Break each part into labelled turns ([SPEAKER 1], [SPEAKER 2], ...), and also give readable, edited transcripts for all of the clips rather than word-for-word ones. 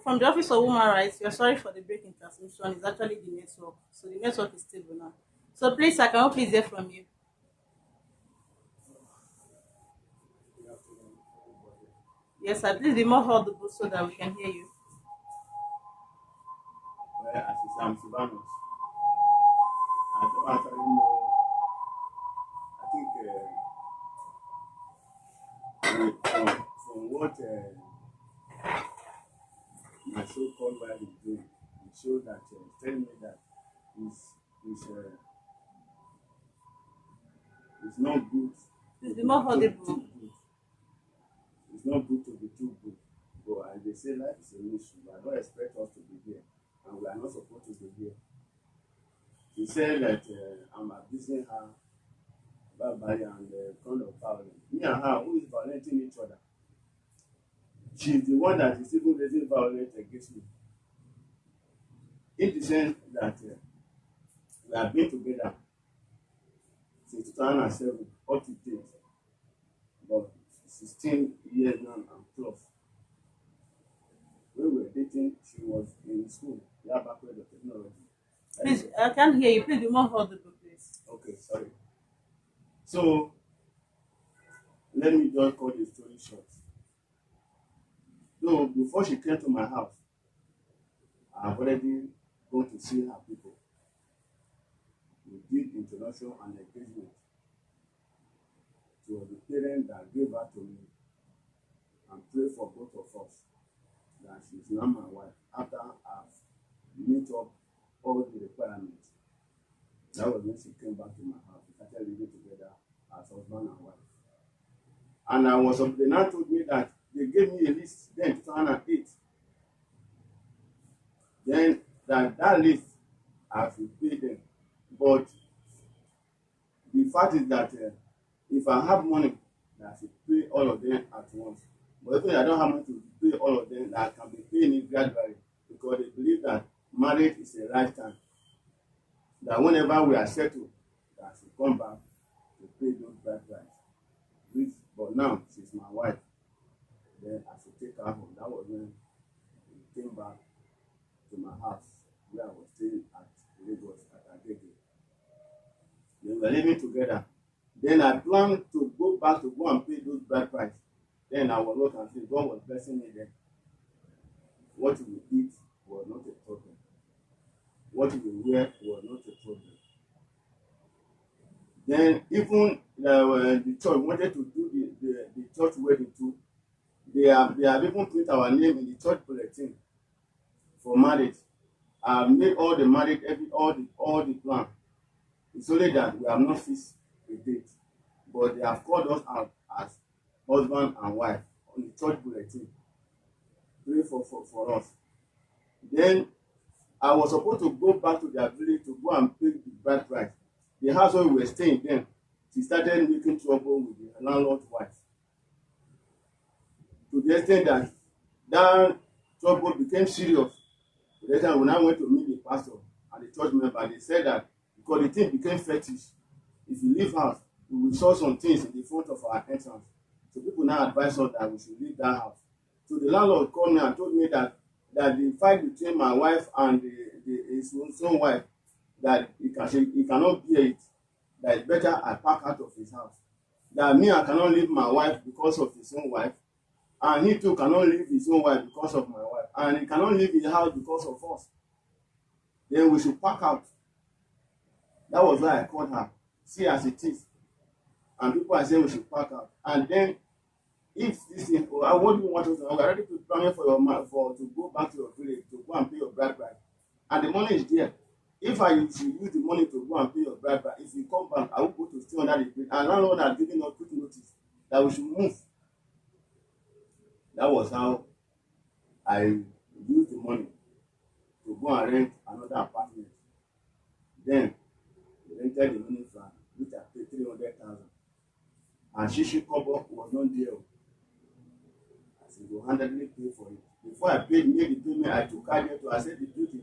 [SPEAKER 1] from the Office of Human Rights. You're sorry for the break in transmission. It's actually the network. So the network is stable now. So please, I can please hear from you. Yes, at least be more audible so that we can hear you.
[SPEAKER 2] Well, as you say, I'm Silvanus. I don't actually know. I think from what my so-called wife is doing, it shows that telling me that it's, it's, uh, it's not good
[SPEAKER 1] Please
[SPEAKER 2] to
[SPEAKER 1] be
[SPEAKER 2] be
[SPEAKER 1] more
[SPEAKER 2] too
[SPEAKER 1] audible.
[SPEAKER 2] good. It's not good to be too good. But as they say, life is a mystery. I don't expect us to be here, and we are not supposed to be here. She said that I'm abusing her verbally and kind of violent. Me and her, who is violating each other? She's the one that is even raising violence against me. In the sense that we have been together since 2007 up to date, but 16 years now and plus. When we were dating, she was in school, the backward of technology.
[SPEAKER 1] Please, I can't hear you. Please be more audible, please.
[SPEAKER 2] Okay, sorry. So let me just cut the story short. Though before she came to my house, I've already gone to see her people. We did introduction and engagement. She was the parent that gave her to me and prayed for both of us that she's now my wife after I've met up all the requirements. That was when she came back to my house. We started living together as husband and wife. And I was they now told me that they gave me a list then 2008. Then that list I have to pay them. But the fact is that if I have money, I should pay all of them at once. But if I don't have money to pay all of them, I can be paying it gradually because they believe that marriage is a lifetime. That whenever we are settled, I should come back to pay those bride price. Which, but now she's my wife. Then I should take her home. That was when we came back to my house where I was staying at Lagos at Agege. Then we were living together. Then I planned to go back to go and pay those bride price. Then I was not and say God was blessing me then. What we eat was not a problem. What we wear was not a problem. Then even the church wanted to do the church wedding too. They have even put our name in the church bulletin for marriage. I have made all the marriage, all the plan. It's only that we have not fixed a date. But they have called us out as husband and wife on the church bulletin. Pray for us. Then I was supposed to go back to their village to go and pay the bride price. The house where we were staying then, she started making trouble with the landlord's wife. To the extent that that trouble became serious. The time when I went to meet the pastor and the church member, they said that because the thing became fetish, if you leave house, we will saw some things in the front of our entrance. So people now advise us that we should leave that house. So the landlord called me and told me that the fight between my wife and his own wife, that he cannot bear it. That it's better I pack out of his house. That me, I cannot leave my wife because of his own wife. And he too cannot leave his own wife because of my wife. And he cannot leave his house because of us. Then we should pack out. That was why I called her. See as it is. And people are saying we should pack out. And then if this is, what do you want us to do? We are ready to plan to go back to your village to go and pay your bride price. And the money is there. If I should use the money to go and pay your bride price, if you come back, I will go to stay under the bridge. And landlord has given us quick notice that we should move. That was how I used the money to go and rent another apartment. Then we rented the money from which I paid 300,000. And Shishi Kobo was not there. I said, you handedly pay for it. Before I made the payment, I took her there to assess the duty.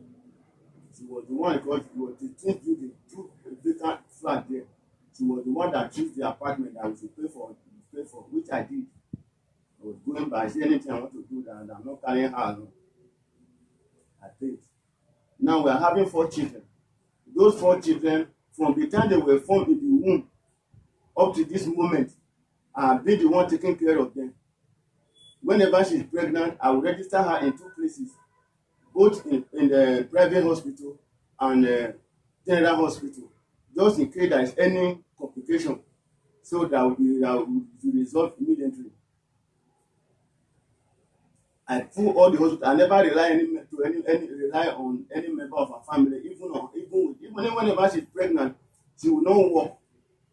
[SPEAKER 2] She was the one because she was the two vacant flat there. She was the one that chose the apartment that we should pay for, which I did. I was going by, say anything I want to do that, and I'm not carrying her alone. I paid. Now we are having 4 children. Those 4 children, from the time they were formed in the womb up to this moment, I have been the one taking care of them. Whenever she's pregnant, I will register her in 2 places, both in the private hospital and general hospital, just in case there is any complication, so that will be resolved immediately. I full all the hospital. I never rely on any member of her family, even whenever she's pregnant, she will not work.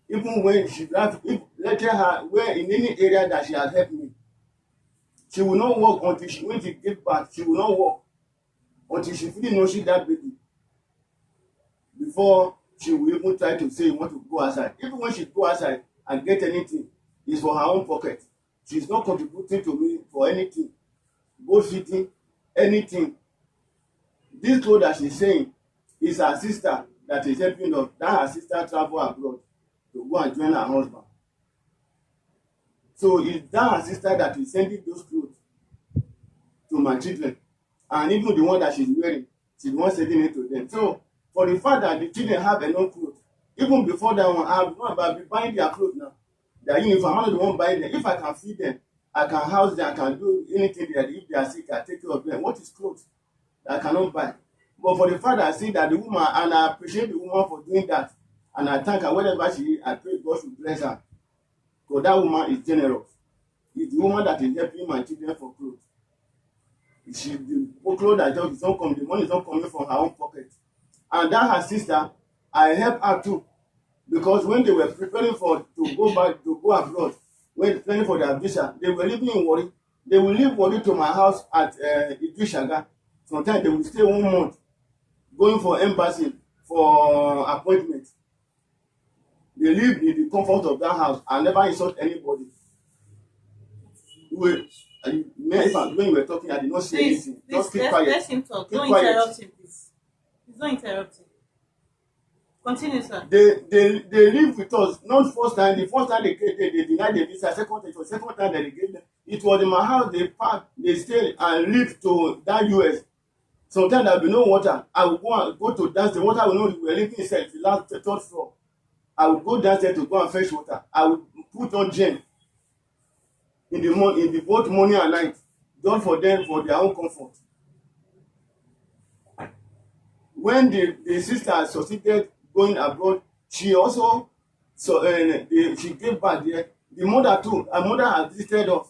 [SPEAKER 2] Even when she drive, if let her where in any area that she has helped me, she will not work until when she give birth. She will not work until she fully nourishes that baby before she will even try to say want to go outside. Even when she go outside and get anything, it's for her own pocket. She's not contributing to me for anything, both fitting, anything. This clothes that she's saying is her sister that is helping us. That her sister travel abroad to go and join her husband. So it's that her sister that is sending those clothes to my children. And even the one that she's wearing, she's the one sending it to them. So for the fact that the children have enough clothes, even before that one, I've been buying their clothes now. Their uniform, I'm not the one buying them. If I can feed them, I can house them, I can do anything there. If they are sick, I take care of them. What is clothes that I cannot buy? But for the fact that I see that the woman, and I appreciate the woman for doing that, and I thank her whenever she is, I pray God should bless her. Because that woman is generous. It's the woman that is helping my children for clothes. The clothes that just is not coming, the money is not coming from her own pocket. And that her sister, I help her too. Because when they were preparing to go abroad, when planning for their visa, they were living in Warri. They will leave Warri to my house at Idrishaga. Sometimes they will stay 1 month, going for embassy for appointment. They live in the comfort of that house and never insult anybody. When you were talking, I did not say anything. Just keep quiet.
[SPEAKER 1] Let him talk.
[SPEAKER 2] Keep
[SPEAKER 1] Don't
[SPEAKER 2] quiet.
[SPEAKER 1] interrupt him, please. Please don't interrupt him. Continue, sir.
[SPEAKER 2] They live with us. Not first time. The first time they denied the visa. Second time they gave them. It was in my house. They stayed and lived to that US. Sometimes there will be no water. I will go to dance. The water will know we were living inside the last third floor. I will go downstairs to go and fetch water. I will put on gin in the both morning and night, just for them, for their own comfort. When the sister succeeded going abroad, she also she gave birth there. The mother too. Her mother has visited us.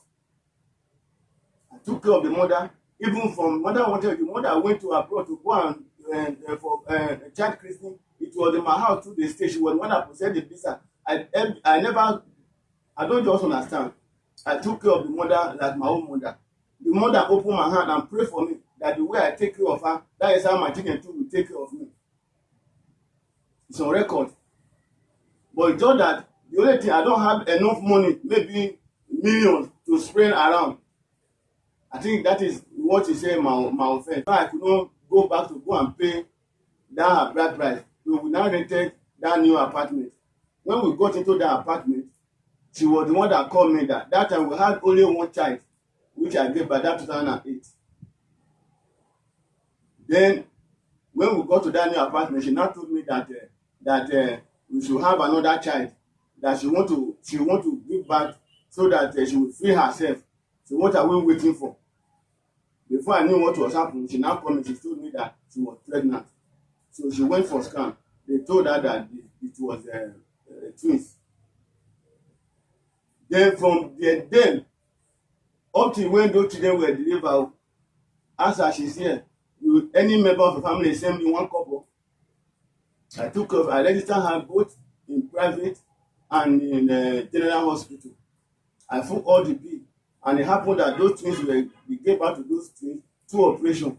[SPEAKER 2] I took care of the mother. Even from the mother went to abroad to go and for child christening. It was in my house too. They stay. She was the one that processed the visa. I don't just understand. I took care of the mother like my own mother. The mother opened my hand and prayed for me that the way I take care of her, that is how my children too will take care of me. It's on record. But it's just that the only thing, I don't have enough money, maybe millions, to spread around. I think that is what he said, my offense. I could not go back to go and pay that bride price. We now rented that new apartment. When we got into that apartment, she was the one that called me that time we had only one child, which I gave by that 2008. Then when we got to that new apartment, she now told me that we should have another child, that she want to give back so that she will free herself. So what are we waiting for? Before I knew what was happening, she now called me. She told me that she was pregnant. So she went for scan. They told her that it was twins. Then from then up to when those children were delivered, as she's here, any member of the family send me one couple. I registered her both in private and in general hospital. I put all the bill, and it happened that those twins we gave birth to those twins 2 operations.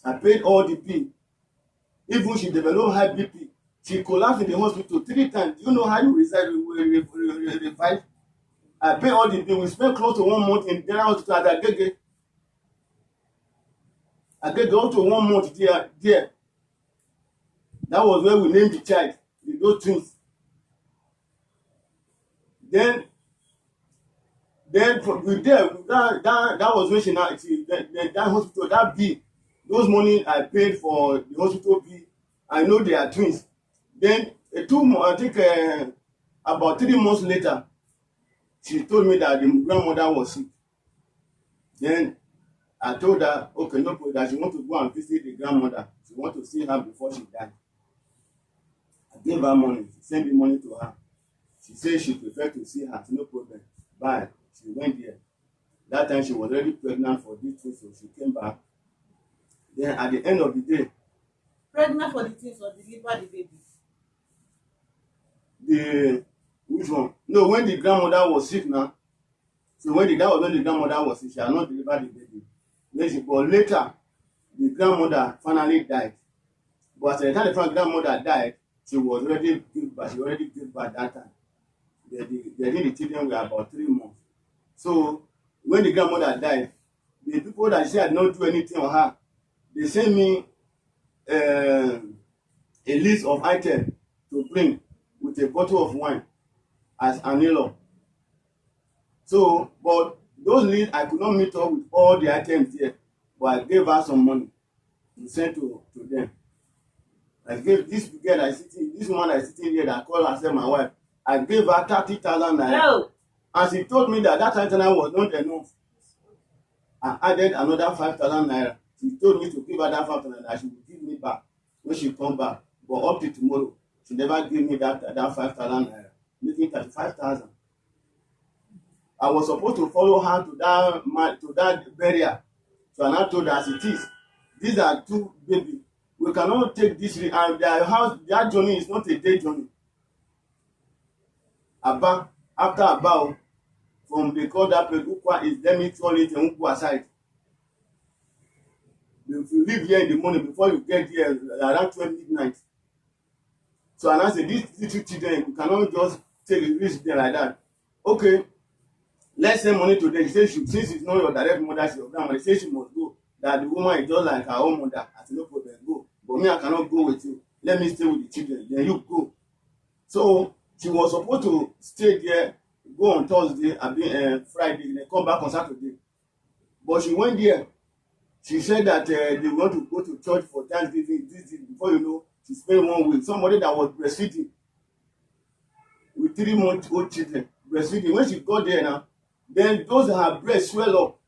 [SPEAKER 2] I paid all the bill. Even she developed high BP. She collapsed in the hospital 3 times. Do you know how you revive? I paid all the bill. We spent close to 1 month in general hospital at Agege. Up to 1 month there. That was where we named the child, those twins. Then from there, that was when that hospital, that bill Those money I paid for the hospital bill, I know they are twins. Then I think about 3 months later, she told me that the grandmother was sick. Then I told her, okay, no problem, that she want to go and visit the grandmother. She want to see her before she died. I gave her money, sent the money to her. She said she prefer to see her, no problem. Bye. She went there. That time she was already pregnant for this thing, so she came back. Then at the end of the day,
[SPEAKER 1] Pregnant for the things or deliver the baby?
[SPEAKER 2] the which one? No, when the grandmother was sick now. So that was when the grandmother was sick, she had not delivered the baby. But later, the grandmother finally died. But at the time the grandmother died, she was already give birth. She already gave birth that time. The children were about 3 months. So when the grandmother died, the people that she had not do anything on her, they sent me a list of items to bring with a bottle of wine as an in-law. So, but those lists I could not meet up with all the items there, but I gave her some money to send to them. I gave this girl that is sitting, this woman that is sitting here that called herself my wife, I gave her 30,000 naira.
[SPEAKER 1] No.
[SPEAKER 2] And she told me that 30,000 naira was not enough. I added another 5,000 naira. She told me to give her that 5,000 naira that she would give me back when she come back. But up to tomorrow, she never gave me that 5,000 naira, making 35,000. I was supposed to follow her to that burial. So I now told her as it is. These are two babies. We cannot take this and their journey is not a day journey. Aba, after Aba, from they call that place Ukwa is let me call it Ukwa aside. If you leave here in the morning before you get here around 12 midnight. So and I said these little children, you cannot just take a risk there like that. Okay, let's send money to them. She said since it's not your direct mother, she's your grandmother, she said she must go. That the woman is just like her own mother. I said no problem, go. But me, I cannot go with you. Let me stay with the children. Then you go. So she was supposed to stay there, go on Thursday, Friday, then come back on Saturday. But she went there. She said that they want to go to church for Thanksgiving. This before you know, she spent 1 week. Somebody that was breastfeeding with 3-month-old children, breastfeeding. When she got there now, then those her breasts swell up.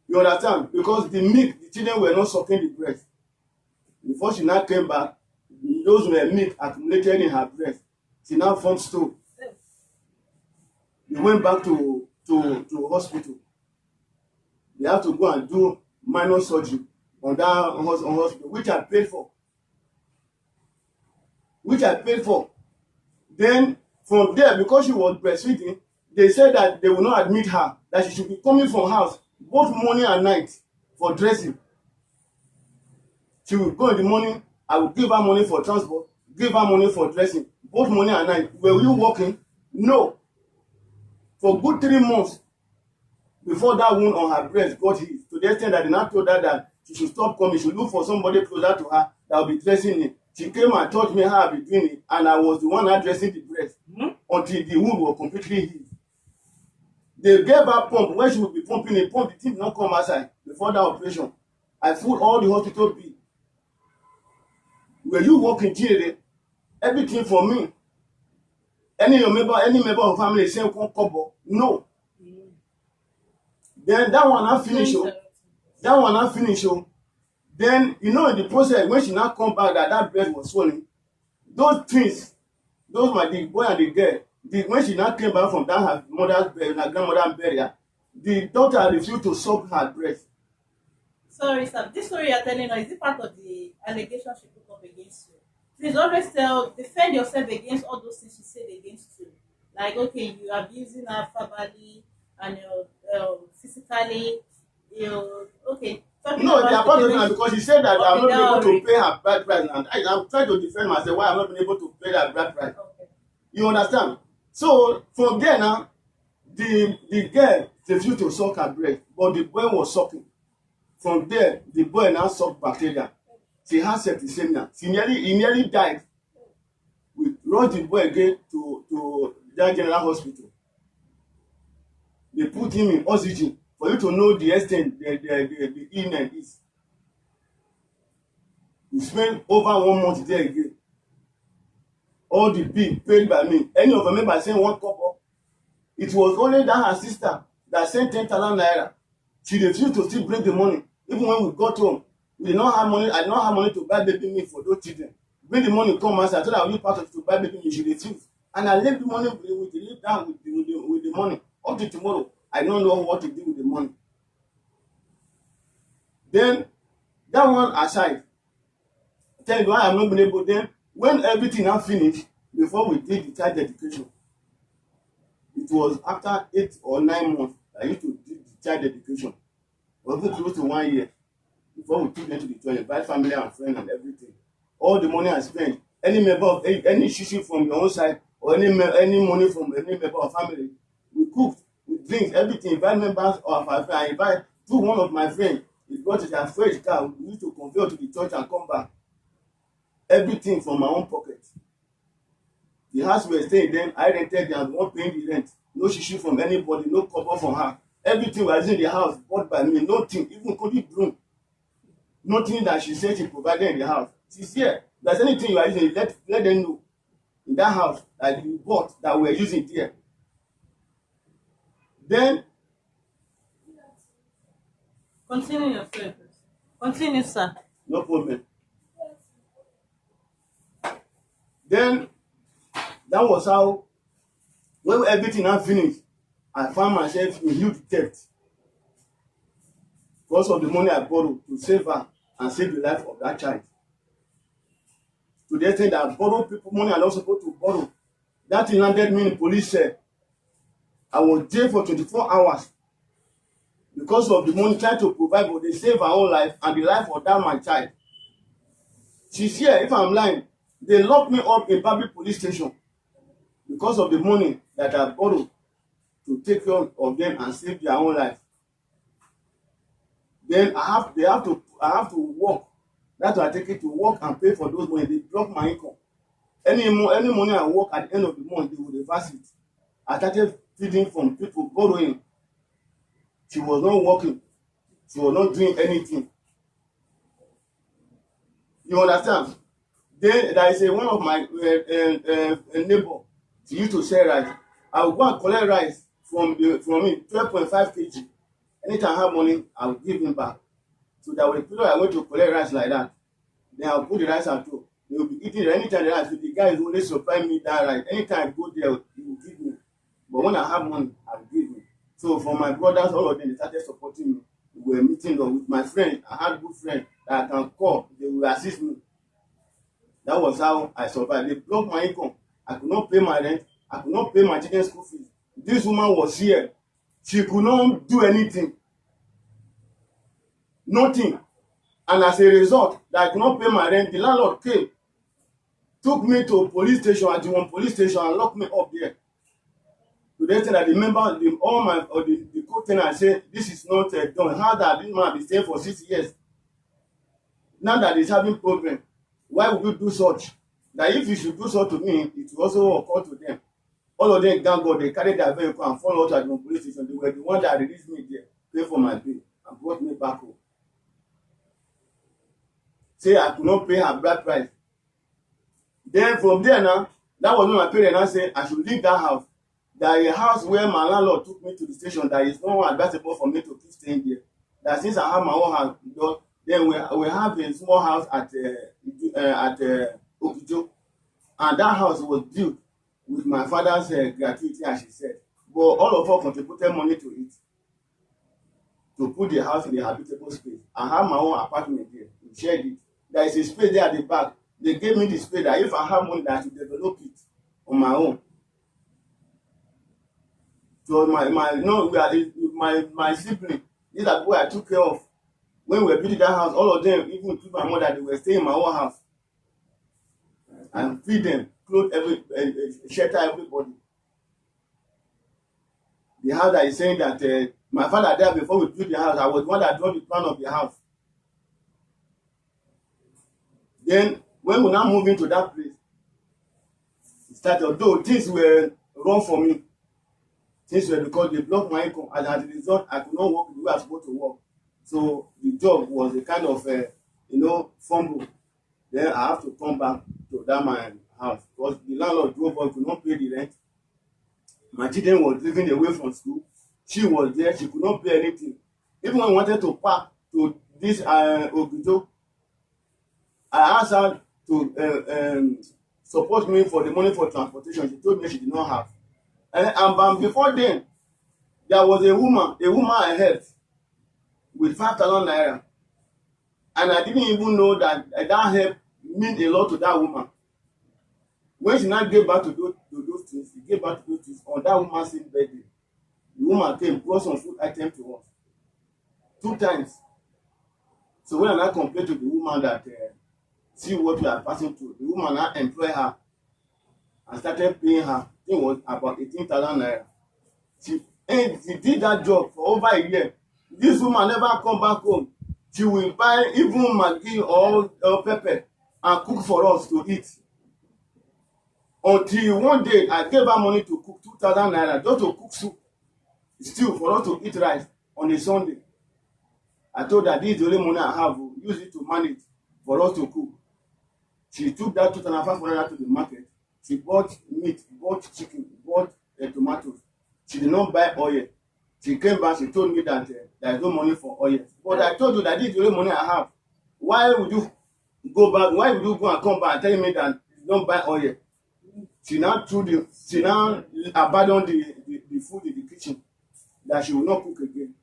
[SPEAKER 2] You understand? Because the milk, the children were not sucking the breast. Before she now came back, those were milk accumulated in her breast. She now formed stone. They went back to hospital. They have to go and do minor surgery on that hospital, which I paid for. Then from there, because she was breastfeeding, they said that they will not admit her, that she should be coming from house both morning and night for dressing. She will go in the morning, I will give her money for transport, give her money for dressing, both morning and night. Were you working? No. For good 3 months before that wound on her breast got healed, to the extent that they now told her that she should stop coming, she should look for somebody closer to her that will be dressing it. She came and taught me how I be doing it, and I was the one addressing the breast until the wound was completely healed. They gave her pump where she would be pumping a pump, the thing did not come outside before that operation. I full all the hospital bill. Were you working GBOLA? Everything for me. Any member of family say one kobo? No. Then that one not finish. Then in the process when she now come back that breast was swollen. Those twins, those the boy and the girl, when she now came back from that her grandmother's burial, the daughter refused to suck her breast.
[SPEAKER 1] Sorry, sir. This story you're telling us, is it part of the allegation she put up against you? Please always defend yourself against all those things she said against you. Like, okay, you abusing her verbally and physically. Okay.
[SPEAKER 2] No, they are part of it because she said that I'm not able to pay her bride price, and I'm trying to defend myself why I'm not been able to pay that bride price. Okay. You understand? So from there now, the girl refused to suck her breast, but the boy was sucking. From there, the boy now sucked bacteria. She had septicemia. He nearly died. We rushed the boy again to that general hospital. They put him in oxygen for you to know the extent the illness is. You spend over 1 month there again. All the bill paid by me. Any of the members saying one couple. It was only that her sister that sent 10,000 naira. She refused to still bring the money. Even when we got home, we did not have money. I did not have money to buy baby milk for those children. Bring the money, come outside. I told her I will use part of it to buy baby milk. She refused. And I left the money with the leave down with the money. Up to tomorrow, I don't know what to do with the money. Then, that one aside, tell you why I'm not been able. Then, when everything now finished, before we did the child education, it was after 8 or 9 months I used to do the child education. It was close to 1 year before we took them to the church, invite family and friends and everything. All the money I spent, any member of any shishi from your own side or any money from any member of family, we cooked, we drinks, everything. Invite members of our friends. I invite one of my friends. He brought their fresh car. We used to convey to the church and come back. Everything from my own pocket. The house we were staying then, I rented and one paying the rent. No shishi from anybody, no cover from her. Everything was in the house bought by me. Nothing, even couldn't broom. Nothing that she said she provided in the house. She's here. If there's anything you are using, let them know. In that house that you bought that we are using there. Then
[SPEAKER 1] Continue your story, please. Continue, sir.
[SPEAKER 2] no problem. Then that was how, when everything had finished, I found myself in huge debt because of the money I borrowed to save her and save the life of that child. To the extent that I borrowed people money I'm not supposed to borrow. That thing landed me in police cell. I was jailed for 24 hours because of the money trying to provide, but they saved her own life and the life of that my child. She's here. If I'm lying, they locked me up in public police station because of the money that I borrowed to take care of them and save their own life. Then I have to work. That's why I take it to work and pay for those money. They block my income. Any money I work at the end of the month, they will reverse it. I started feeding from people, borrowing. She was not working. She was not doing anything. You understand? Then there is one of my neighbor. She used to sell rice. I will go and collect rice from him, 12.5 kg. Anytime I have money, I will give him back. So that when the people I went to collect rice like that, then I'll put the rice at home. They will be eating it. Anytime the rice, the guy is always supplying me that rice. Anytime I go there, he will give me. But when I have money, I'll give him. So for my brothers, all of them, they started supporting me. We were meeting with my friends. I had good friends that I can call. They will assist me. That was how I survived. They blocked my income. I could not pay my rent. I could not pay my children's school fees. This woman was here. She could not do anything. Nothing. And as a result, that I could not pay my rent, the landlord came, took me to a police station, at the one police station, and locked me up there. To the extent that the co-tenant said, this is not done. How that this man be staying for 6 years? Now that he's having problem, why would you do such? That if you should do so to me, it will also occur to them. All of them gang God, they carried their vehicle and followed out to the police station. They were the ones that released me there, paid for my bill, and brought me back home. Say I could not pay her bride price. Then from there now, that was when my parents now said I should leave that house. That a house where my landlord took me to the station, that is not advisable for me to keep staying there. That since I have my own house, then we have a small house at Okijo, and that house was built with my father's gratuity, as she said. But all of us contributed money to it to put the house in the habitable space. I have my own apartment there. We shared it. There is a space there at the back. They gave me the space that if I have money, that I should develop it on my own. So my sibling, these are people I took care of. When we were building that house, all of them, even including my mother, they were staying in my own house. And feed them, clothe shelter everybody. The house that is saying that my father there before we built the house, I was the one that drew the plan of the house. Then when we now move into that place, it started, although things were wrong for me. things were because they blocked my income, and as a result, I could not work the way I was supposed to work. So the job was a kind of, fumble. Then I have to come back to that my house because the landlord drove us, could not pay the rent. My children was living away from school. She was there, she could not pay anything. Even when I wanted to park to this Ogijo, I asked her to support me for the money for transportation. She told me she did not have. And before then, there was a woman I helped with 5,000 naira. And I didn't even know that help meant a lot to that woman. When she now gave back to those things, she gave back to those things on that woman's same birthday. The woman came, brought some food items to us 2 times. So when I now complained to the woman that see what we are passing through, the woman now employed her and started paying her. It was about 18,000 naira. She did that job for over a year. This woman never come back home. She will buy even maggi or pepper and cook for us to eat. Until one day, I gave her money to cook 2,000 naira just to cook soup, stew for us to eat rice on a Sunday. I told her this is the only money I have. Use it to manage for us to cook. She took that 2,500 to the market. She bought meat, bought chicken, bought tomatoes. She did not buy oil. She came back, she told me that there is no money for oil. But I told you that this is the only money I have. Why would you go back? Why would you go and come back and tell me that you don't buy oil? She now abandoned the food in the kitchen, that she will not cook again.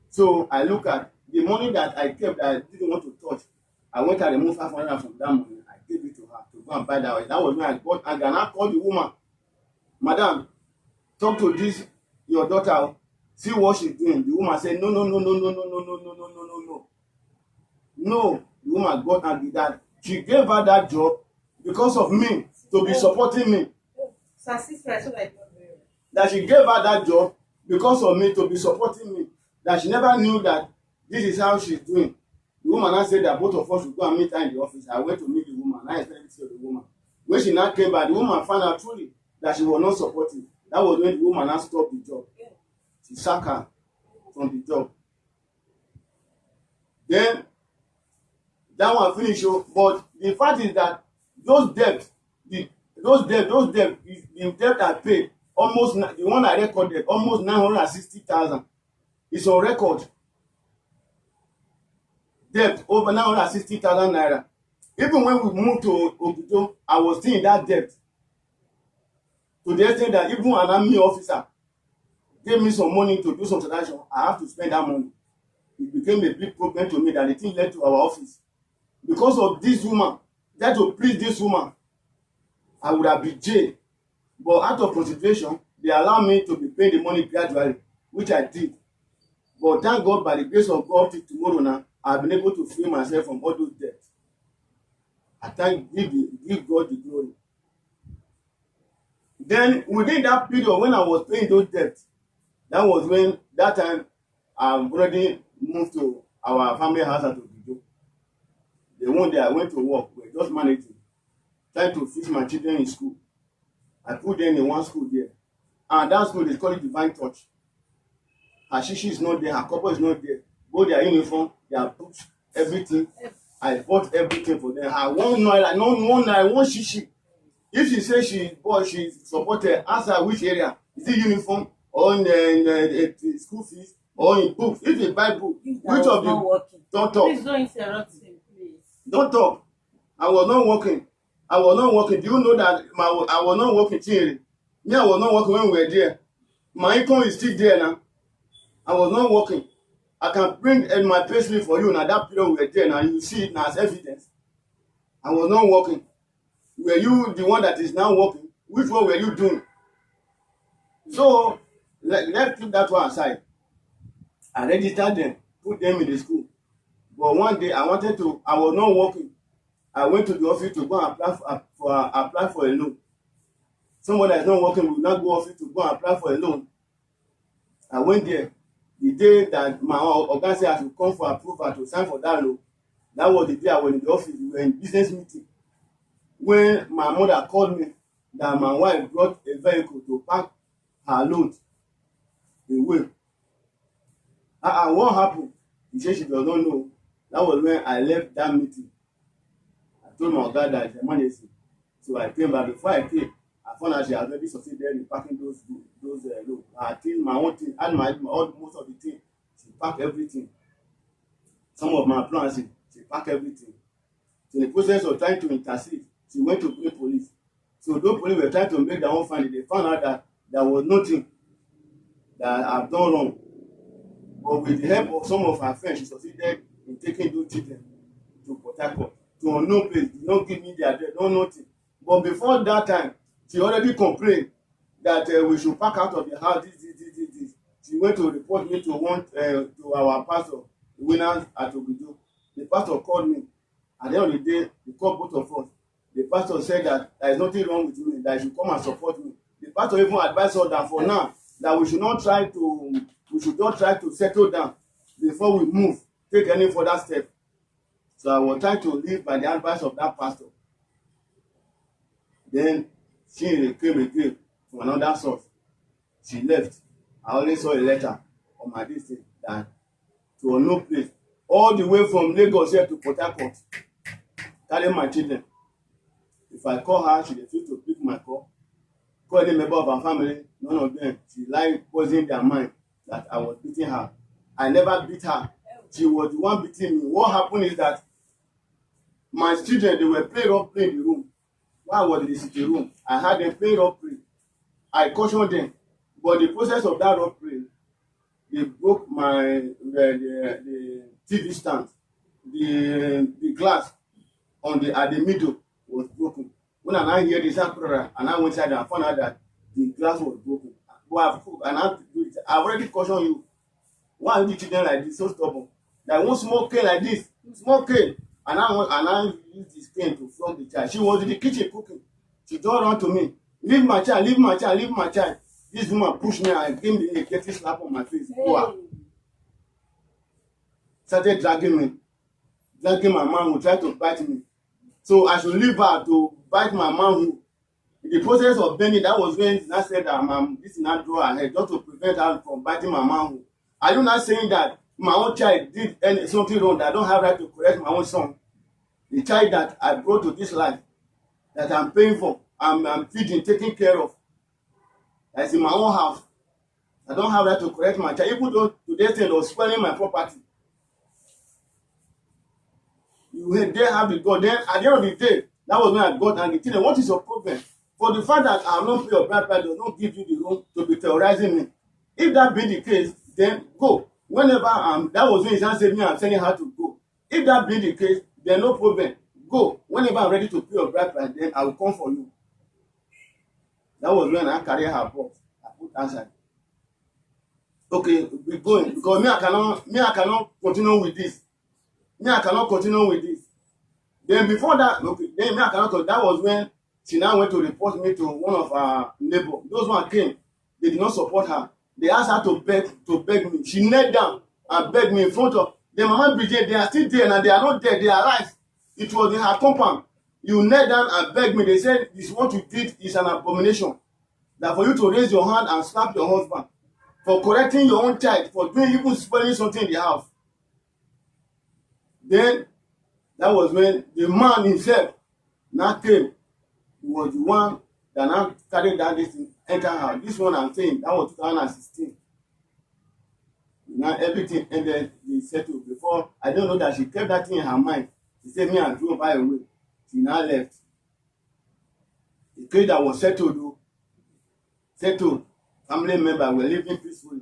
[SPEAKER 2] So I look at the money that I kept that I didn't want to touch. I went and removed 500 from that money. I gave it to her to go and buy that oil. That was when I got anger. And I called the woman, Madam, talk to this your daughter, see what she's doing. The woman said, no. No, the woman got angry that she gave her that job because of me, to be supporting me. That she gave her that job because of me, to be supporting me. That she never knew that this is how she's doing. The woman now said that both of us should go and meet her in the office. I went to meet the woman. I explained to the woman. When she now came back, the woman found out truly that she was not supportive. That was when the woman now stopped the job. She sacked her from the job. Then that one finished. But the fact is that those debts, the debt I paid, almost the one I recorded, almost 960,000. It's on record. Debt over 960,000 naira. Even when we moved to Ogijo, I was still in that debt. To the extent that even an army officer gave me some money to do some transaction, I have to spend that money. It became a big problem to me that the thing led to our office. Because of this woman, that to please this woman, I would have been jailed. But out of consideration, they allowed me to be paying the money gradually, which I did. But thank God, by the grace of God, till tomorrow now, I've been able to free myself from all those debts. I give God the glory. Then within that period when I was paying those debts, that was when that time I've already moved to our family house at Ogijo. The one day I went to work, we were just managing, trying to fix my children in school. I put them in one school there. And that school is called Divine Touch. Her shishi is not there, her couple is not there. Both their uniform, their books, everything. I bought everything for them. I one shishi. If she says she supported, ask her which area. Is it uniform or in the school fees or in books? If they buy book, which of the don't talk.
[SPEAKER 1] Please don't interrupt him, please.
[SPEAKER 2] Don't talk. I was not working. Do you know that I was not working till me? I was not working when we were there. My income is still there now. I was not working. I can bring my payslip for you now. That period we were there now. You see it now as evidence. I was not working. Were you the one that is now working? Which one were you doing? So let's keep that one aside. I registered them, put them in the school. But one day I was not working. I went to the office to go and apply for a loan. Someone that is not working will not go office to go and apply for a loan. I went there. The day that my oga said I should come for approval to sign for that loan, that was the day I was in the office. We were in business meeting. When my mother called me that my wife brought a vehicle to park her load away. What happened? He said she does not know. That was when I left that meeting. I told my oga that it's emergency. So I came back. Before I came, I found out she had already succeeded in packing those load. Her thing, my own thing, and most of the thing. She packed everything. Some of my appliances, she packed everything. So in the process of trying to intercede, she went to the police. So those police were trying to make their own finding. They found out that there was nothing that I've done wrong. But with the help of some of her friends, she succeeded in taking those children to Port Harcourt, to unknown place. Did not give me the address, no nothing. But before that time, she already complained that we should pack out of the house. This. She went to report me to our pastor, the winners at Ogido. The pastor called me. At the end of the day, he called both of us. The pastor said that there is nothing wrong with me, that he should come and support me. The pastor even advised us that for now, that we should not try to settle down before we move, take any further step. So I was trying to live by the advice of that pastor. Then she came again from another source. She left. I only saw a letter on my distance that to a no place, all the way from Lagos here to Port Harcourt, carrying my children. If I call her, she refused to pick my call. Call any member of her family, none of them. She lied, poisoning their mind that I was beating her. I never beat her. She was the one beating me. What happened is that my children, they were playing in the room. While I was in the sitting room, I had them playing rough play. I cautioned them. But the process of that rough play, they broke the TV stand. The glass at the middle was broken. When I now hear this, and I went inside and found out that the glass was broken. But I've already cautioned you. Why are you children like this, so stubborn? That one small cane like this, small cane. And I used this cane to flog the child. She was in the kitchen cooking. She turned around to me. Leave my child, leave my child, leave my child. This woman pushed me and gave me a getting slap on my face. Hey. Started dragging my manhood, tried to bite me. So I should leave her to bite my manhood. In the process of bending, that was when I said that this is not draw her head, just to prevent her from biting my manhood. Are you not saying that my own child did something wrong, that I don't have right to correct my own son? The child that I brought to this life, that I'm paying for, I'm feeding, taking care of, that's in my own house. I don't have right to correct my child, even though to the extent of spoiling my property. They have the God. Then at the end of the day, that was when I got angry. Tell them, what is your problem? For the fact that I am not pay your bride price does not give you the room to be terrorizing me. If that be the case, then go. Whenever that was when his hand said me, I'm telling her to go. If that be the case, then no problem. Go. Whenever I'm ready to pay your bride price, then I will come for you. That was when I carried her box. I put outside. Okay, we're going. Because I cannot continue with this. I cannot continue with this. Then before that, okay, then I cannot. That was when she now went to report me to one of her neighbors. Those one came. They did not support her. They asked her to beg me. She knelt down and begged me in front of the Mama Brigade. They are still there and they are not dead. They are alive. It was in her compound. You knelt down and begged me. They said, this what you did is an abomination. That for you to raise your hand and slap your husband for correcting your own child, for doing even spoiling something in the house. Then that was when the man himself now came. He was the one that now carried that this thing, enter her. This one I'm saying, that was 2016. Now everything ended, they settled. Before, I don't know that she kept that thing in her mind. She said, me and drove by away. She now left. The case that was settled, though, settled. Family member were living peacefully.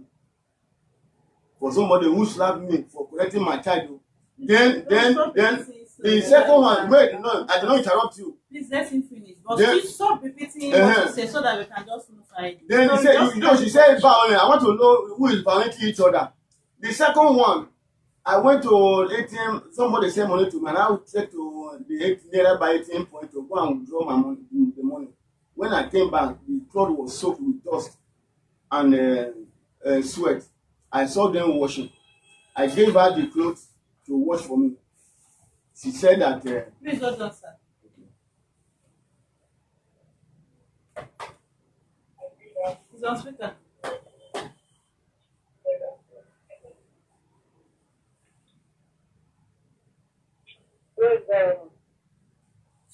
[SPEAKER 2] For somebody who slapped me for correcting my child, though. Then the second one, wait, no, I cannot interrupt you.
[SPEAKER 1] Please let him finish. But please stop repeating what you say so that we can just move ahead.
[SPEAKER 2] Then he said, she said, violent. I want to know who is violating each other. The second one, I went to ATM, somebody sent money to me, and I would take to the nearby ATM point to go and withdraw my money, the money. When I came back, the cloth was soaked with dust and sweat. I saw them washing. I gave her the clothes to wash for me. She said that.
[SPEAKER 1] Please hold on, sir. It's on speaker.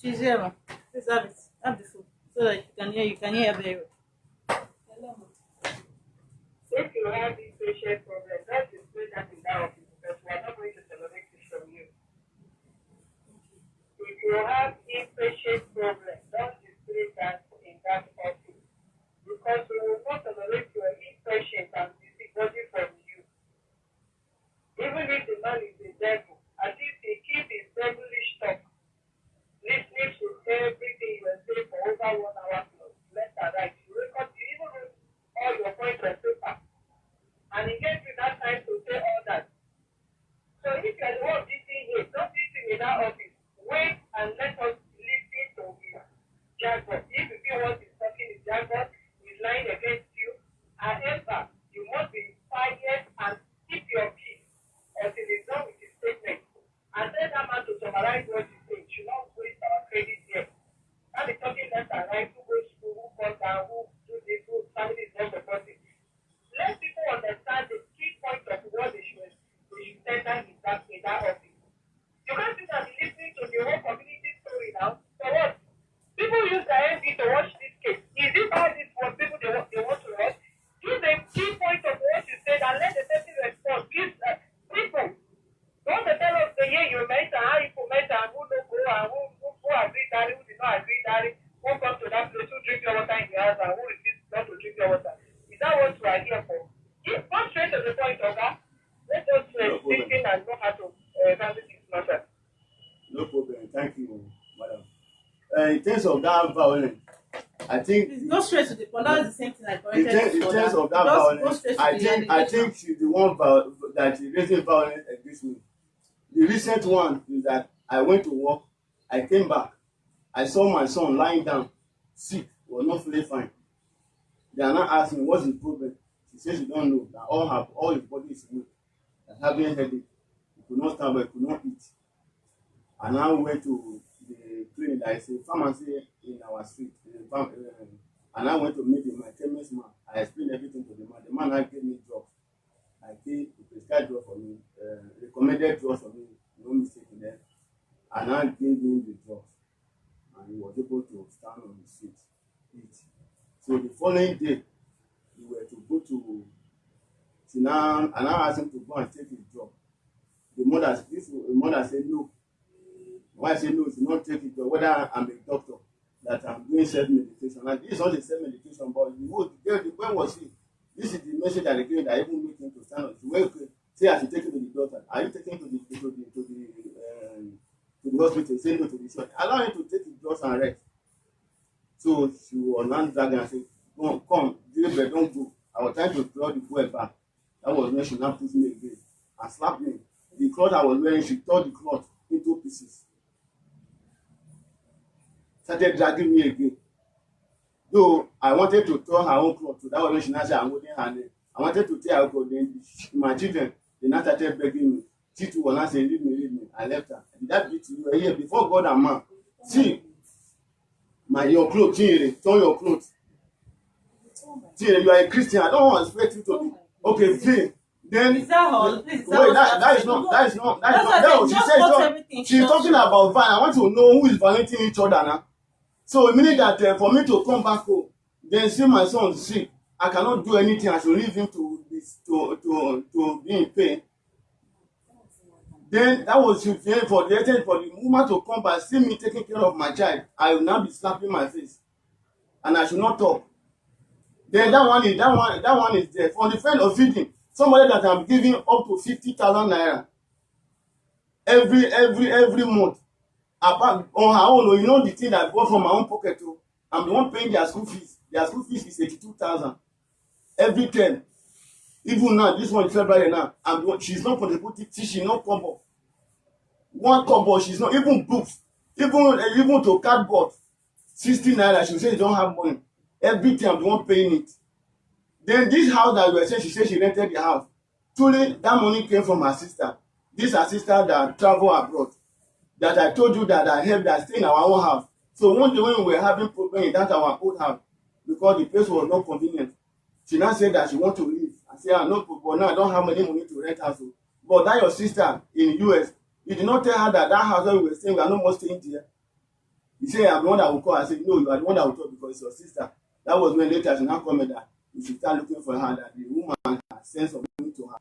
[SPEAKER 1] She's here, ma. Please have it. Have the food so that you can hear very well. Hello, ma.
[SPEAKER 3] If you have this patient problem, that is way that in that office because we are not going to tolerate this from you. If you have inpatient problem, don't display that in that office because we will not tolerate your inpatient and busybody from you. Even if the man is a devil, at least he keep his devilish talk, listening to everything you are saying for over 1 hour plus, left and right. You record, you even wrote all your points on paper. And he gave you that time to say all that. So if you are the one teaching here, don't teach him in that office. Wait and let us listen to his jargon. If you feel what he's talking is jargon, he's lying against you. However, you must be quiet and keep your peace until he's done with his statement. And tell that man to summarize what he's saying. You should not waste our credit here. Now be talking left and right, who goes to school, who comes down, who do this, who family is not supporting. Let people understand the key point of what they should tender in that office. You can't sit and be listening to the whole community story now. So what? People use their MD to watch this case. Is it how this was people they want to watch? Give the key point of what you said and let the person respond. Give people. Don't tell us the year you met and how you met and who no go and who agree that who did not agree that who come to that place, who drink your water in the house and who refuses not to drink your water. Is that what you are here for? Come straight to the point, Oga. Let us thinking and know how to handle this matter.
[SPEAKER 2] No problem. Thank you, madam. In terms of that violence, I think
[SPEAKER 1] Please go straight to the point. That's the same thing I corrected
[SPEAKER 2] in
[SPEAKER 1] before
[SPEAKER 2] terms
[SPEAKER 1] that.
[SPEAKER 2] of that
[SPEAKER 1] Just go
[SPEAKER 2] violence,
[SPEAKER 1] straight to
[SPEAKER 2] I
[SPEAKER 1] the
[SPEAKER 2] think
[SPEAKER 1] allegation.
[SPEAKER 2] she's the one that is raising violence against me. The recent one is that I went to work, I came back, I saw my son lying down, sick, was not feeling fine. They are not asking what's the problem. She says she don't know that all his body is weak, that having a headache, he could not stand, but he could not eat. And I went to the clinic that is a pharmacy in our street. And I went to meet my chemist man. I explained everything to the man. The man now gave me drugs. He prescribed drugs for me, recommended drugs for me, no mistake in there. And I gave him the drugs. And he was able to stand on his feet, eat. So the following day, we were to go to Sinan, and I asked him to go and take his job. The mother said no. Why I said no, she not take it, whether I'm a doctor, that I'm doing self-medication. And this is not a self-medication, but when was he? This is the message that they gave that even make him to stand up. Say I should take him to the doctor. Are you taking him to the hospital? Say no to the church. Allow him to take his drugs and rest. So she was not dragging and said, come, don't go. I was trying to throw the fuel back. That was when she now pushed me again and slapped me. The cloth I was wearing, she tore the cloth into pieces. Started dragging me again. Though I wanted to throw her own cloth, so that was when she now said I'm holding her name. I wanted to tear her cloth, then my children, they now started begging me. She too was not saying, leave me. I left her. Did that beat you were here before God and man? See, your clothes, turn your clothes. See, you are a Christian. I don't want to expect you to be okay. See, then
[SPEAKER 1] Is that all? Please,
[SPEAKER 2] wait, that is not. No, she said she's talking about violence. I want to know who is violating each other now. So meaning that for me to come back home, then see my son sick, I cannot do anything. I should leave him to be in pain. Then that was for the woman to come back, see me taking care of my child. I will now be slapping my face, and I should not talk. Then that one is there for the friend of feeding somebody that I'm giving up to 50,000 naira every month. Apart on her own, you know the thing that I bought from my own pocket too. I'm the one paying their school fees. Their school fees is 82,000 every term. Even now, this one is February now. She's not contributing. She's not combo. One combo, she's not even books, even to cardboard. 60 naira. She say you don't have money. Every time I'm the one paying it. Then this house that you were saying, she said she rented the house. Truly, that money came from her sister. This her sister that travel abroad. That I told you that I helped that stay in our own house. So one day when we were having problem in that our old house, because the place was not convenient, She now said that she want to leave. I said, ah, no, but now I don't have any money to rent house. But that your sister in the US, you did not tell her that that house where we were staying, we are no more staying there. You say, I'm the one that will call. I said, no, you are the one that will talk because it's your sister. That was when later she now commented that you should start looking for her, that the woman has sense of money to her.